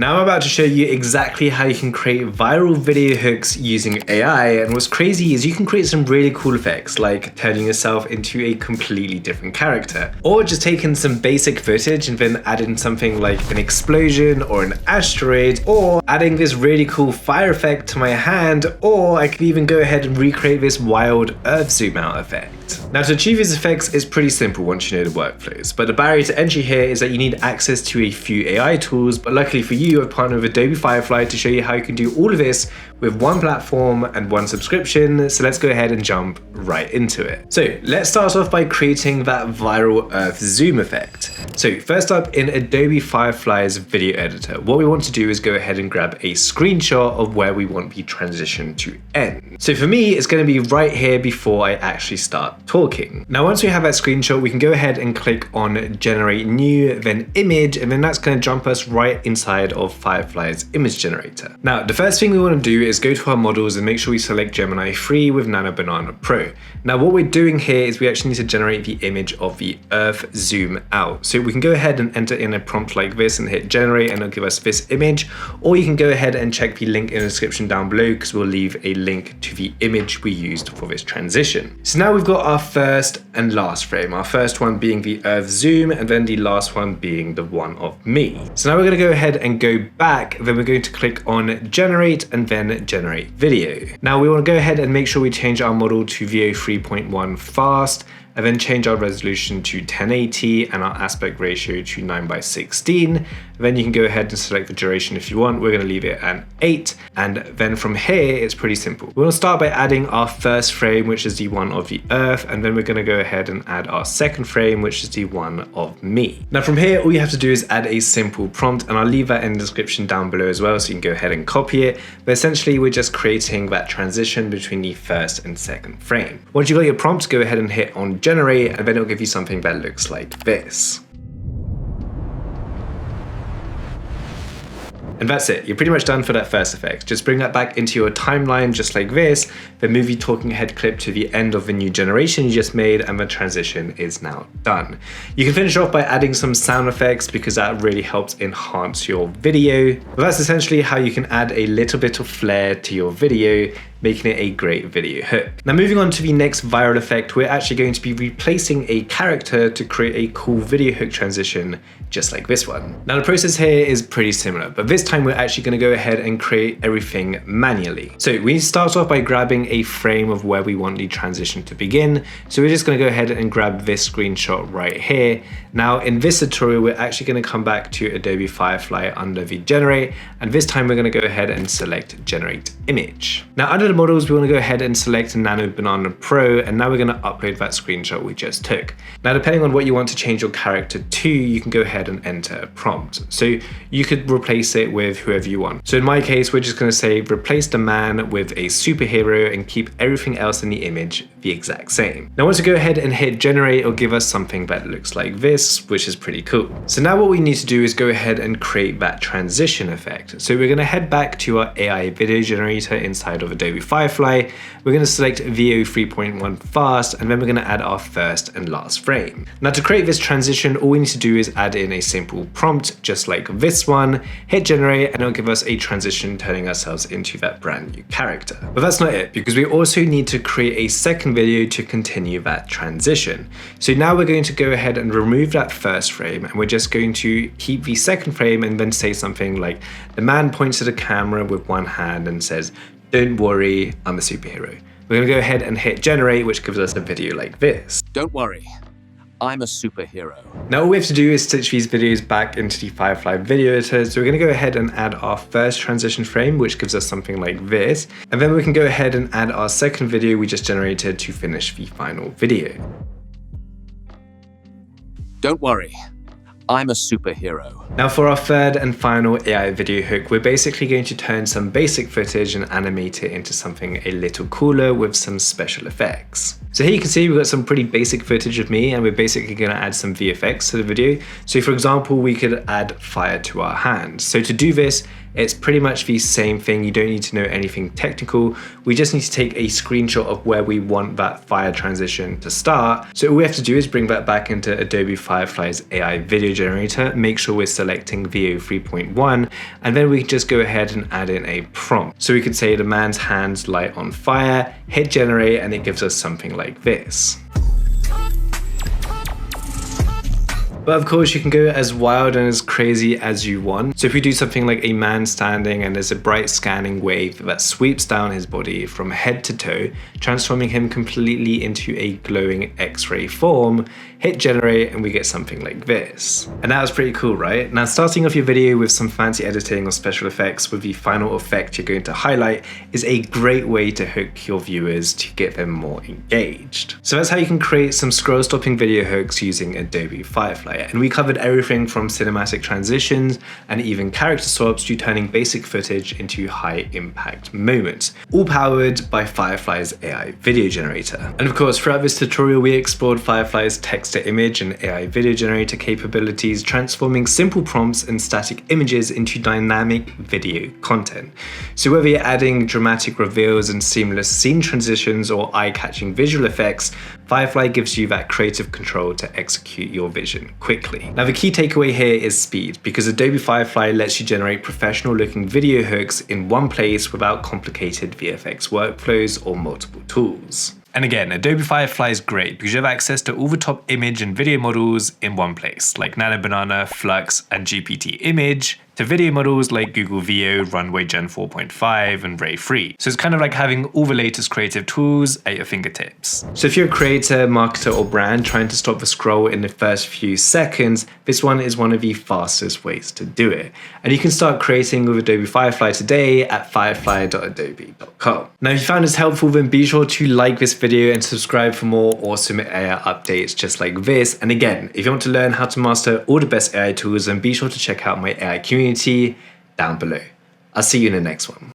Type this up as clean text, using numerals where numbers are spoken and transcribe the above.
Now I'm about to show you exactly how you can create viral video hooks using AI, and what's crazy is you can create some really cool effects like turning yourself into a completely different character, or just taking some basic footage and then adding something like an explosion or an asteroid, or adding this really cool fire effect to my hand, or I could even go ahead and recreate this wild earth zoom out effect. Now to achieve these effects is pretty simple once you know the workflows, but the barrier to entry here is that you need access to a few AI tools, but luckily for you I've partnered with Adobe Firefly to show you how you can do all of this with one platform and one subscription, so let's go ahead and jump right into it. So let's start off by creating that viral earth zoom effect. So first up, in Adobe Firefly's video editor, what we want to do is go ahead and grab a screenshot of where we want the transition to end. So for me, it's going to be right here before I actually start talking. Now once we have that screenshot, we can go ahead and click on generate new, then image, and then that's going to jump us right inside of Firefly's image generator. Now the first thing we want to do is go to our models and make sure we select Gemini 3 with Nano Banana Pro. Now what we're doing here is we actually need to generate the image of the earth zoom out. So we can go ahead and enter in a prompt like this and hit generate, and it'll give us this image, or you can go ahead and check the link in the description down below because we'll leave a link to the image we used for this transition. So now we've got our first and last frame, our first one being the earth zoom and then the last one being the one of me. So now we're going to go ahead and go back, then we're going to click on generate and then generate video. Now we want to go ahead and make sure we change our model to VO 3.1 fast, and then change our resolution to 1080 and our aspect ratio to 9:16. Then you can go ahead and select the duration if you want. We're going to leave it at 8. And then from here, it's pretty simple. We want to start by adding our first frame, which is the one of the earth. And then we're going to go ahead and add our second frame, which is the one of me. Now from here, all you have to do is add a simple prompt, and I'll leave that in the description down below as well, so you can go ahead and copy it. But essentially, we're just creating that transition between the first and second frame. Once you've got your prompt, go ahead and hit on generate, and then it'll give you something that looks like this. And that's it, you're pretty much done for that first effect. Just bring that back into your timeline just like this, then move your talking head clip to the end of the new generation you just made, and the transition is now done. You can finish off by adding some sound effects because that really helps enhance your video. But that's essentially how you can add a little bit of flair to your video, making it a great video hook. Now moving on to the next viral effect, we're actually going to be replacing a character to create a cool video hook transition just like this one. Now the process here is pretty similar, but this time we're actually going to go ahead and create everything manually. So we start off by grabbing a frame of where we want the transition to begin. So we're just going to go ahead and grab this screenshot right here. Now in this tutorial, we're actually going to come back to Adobe Firefly under the generate, and this time we're going to go ahead and select generate image. Now under the models, we want to go ahead and select Nano Banana Pro, and now we're going to upload that screenshot we just took. Now depending on what you want to change your character to, you can go ahead and enter a prompt. So you could replace it with whoever you want. So in my case, we're just going to say replace the man with a superhero and keep everything else in the image the exact same. Now once we go ahead and hit generate, it'll give us something that looks like this, which is pretty cool. So now what we need to do is go ahead and create that transition effect. So we're going to head back to our AI video generator inside of Adobe Firefly. We're going to select VO 3.1 fast, and then we're going to add our first and last frame. Now to create this transition, all we need to do is add in a simple prompt just like this one, hit generate, and it'll give us a transition turning ourselves into that brand new character. But that's not it, because we also need to create a second video to continue that transition. So now we're going to go ahead and remove that first frame, and we're just going to keep the second frame and then say something like the man points to the camera with one hand and says, "Don't worry, I'm a superhero." We're going to go ahead and hit generate, which gives us a video like this. "Don't worry, I'm a superhero." Now all we have to do is stitch these videos back into the Firefly video editor. So we're going to go ahead and add our first transition frame, which gives us something like this. And then we can go ahead and add our second video we just generated to finish the final video. "Don't worry, I'm a superhero." Now for our third and final AI video hook, we're basically going to turn some basic footage and animate it into something a little cooler with some special effects. So here you can see we've got some pretty basic footage of me, and we're basically going to add some VFX to the video. So for example, we could add fire to our hand. So to do this, it's pretty much the same thing. You don't need to know anything technical. We just need to take a screenshot of where we want that fire transition to start. So all we have to do is bring that back into Adobe Firefly's AI video generator, make sure we're selecting VO 3.1, and then we can just go ahead and add in a prompt. So we could say the man's hands light on fire, hit generate, and it gives us something like this. But of course, you can go as wild and as crazy as you want. So if we do something like a man standing and there's a bright scanning wave that sweeps down his body from head to toe, transforming him completely into a glowing X-ray form, hit generate, and we get something like this. And that was pretty cool, right? Now, starting off your video with some fancy editing or special effects with the final effect you're going to highlight is a great way to hook your viewers to get them more engaged. So that's how you can create some scroll stopping video hooks using Adobe Firefly. And we covered everything from cinematic transitions and even character swaps to turning basic footage into high impact moments, all powered by Firefly's AI video generator. And of course, throughout this tutorial, we explored Firefly's text to image and AI video generator capabilities, transforming simple prompts and static images into dynamic video content. So whether you're adding dramatic reveals and seamless scene transitions or eye-catching visual effects, Firefly gives you that creative control to execute your vision quickly. Now, the key takeaway here is speed, because Adobe Firefly lets you generate professional looking video hooks in one place without complicated VFX workflows or multiple tools. And again, Adobe Firefly is great because you have access to all the top image and video models in one place, like Nano Banana, Flux, and GPT Image, to video models like Google VO, Runway Gen 4.5, and Ray 3. So it's kind of like having all the latest creative tools at your fingertips. So if you're a creator, marketer, or brand trying to stop the scroll in the first few seconds, this one is one of the fastest ways to do it. And you can start creating with Adobe Firefly today at firefly.adobe.com. Now, if you found this helpful, then be sure to like this video and subscribe for more awesome AI updates just like this. And again, if you want to learn how to master all the best AI tools, then be sure to check out my AI community down below. I'll see you in the next one.